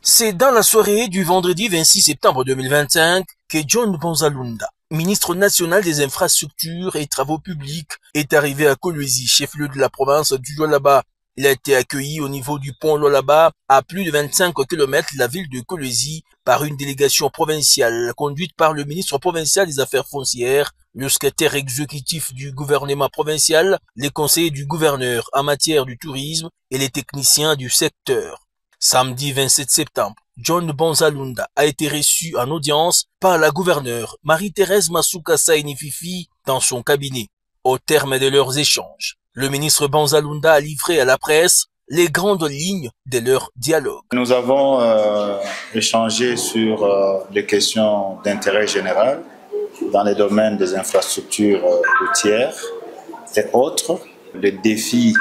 C'est dans la soirée du vendredi 26 septembre 2025 que John Bonzalunda, ministre national des infrastructures et travaux publics, est arrivé à Kolwezi, chef-lieu de la province du Lualaba. Il a été accueilli au niveau du pont Lualaba, à plus de 25 km de la ville de Kolwezi, par une délégation provinciale conduite par le ministre provincial des Affaires foncières, le secrétaire exécutif du gouvernement provincial, les conseillers du gouverneur en matière du tourisme et les techniciens du secteur. Samedi 27 septembre, John Bonzalunda a été reçu en audience par la gouverneure Marie-Thérèse Masuka Saini-Fifi dans son cabinet. Au terme de leurs échanges, le ministre Bonzalunda a livré à la presse les grandes lignes de leur dialogue. Nous avons échangé sur les questions d'intérêt général dans les domaines des infrastructures routières et autres, les défis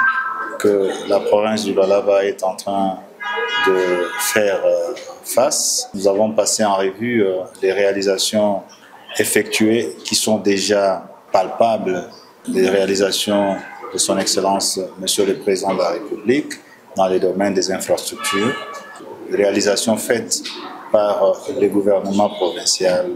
que la province du Lualaba est en train de faire face. Nous avons passé en revue les réalisations effectuées qui sont déjà palpables, les réalisations de son Excellence Monsieur le Président de la République dans les domaines des infrastructures, les réalisations faites par le gouvernement provincial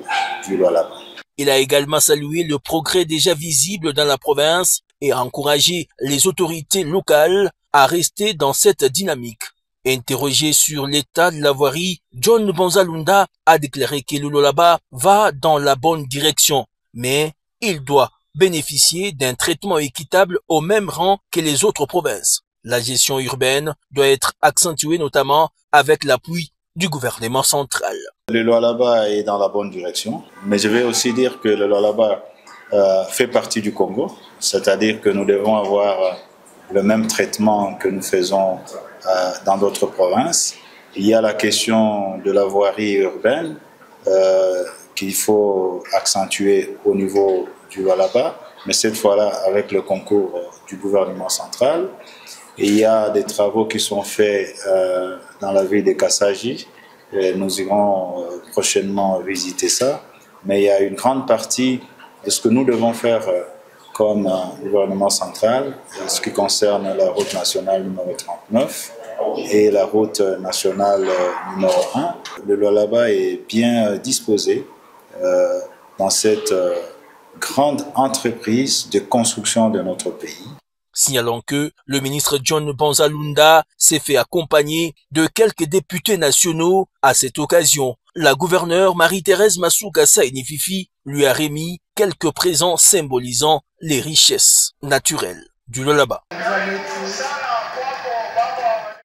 du Lualaba. Il a également salué le progrès déjà visible dans la province et a encouragé les autorités locales à rester dans cette dynamique. Interrogé sur l'état de la voirie, John Bonzalunda a déclaré que le Lualaba va dans la bonne direction, mais il doit bénéficier d'un traitement équitable au même rang que les autres provinces. La gestion urbaine doit être accentuée notamment avec l'appui du gouvernement central. Le Lualaba est dans la bonne direction, mais je vais aussi dire que le Lualaba fait partie du Congo, c'est-à-dire que nous devons avoir le même traitement que nous faisons dans d'autres provinces. Il y a la question de la voirie urbaine qu'il faut accentuer au niveau du Lualaba, mais cette fois-là avec le concours du gouvernement central. Et il y a des travaux qui sont faits dans la ville de Kassaji. Et nous irons prochainement visiter ça. Mais il y a une grande partie de ce que nous devons faire comme gouvernement central, ce qui concerne la route nationale numéro 39 et la route nationale numéro 1. Le Lualaba est bien disposé dans cette grande entreprise de construction de notre pays. Signalons que le ministre John Bonzalunda s'est fait accompagner de quelques députés nationaux. À cette occasion, la gouverneure Marie-Thérèse Masuka Saini-Fifi lui a remis quelques présents symbolisant les richesses naturelles du Lualaba.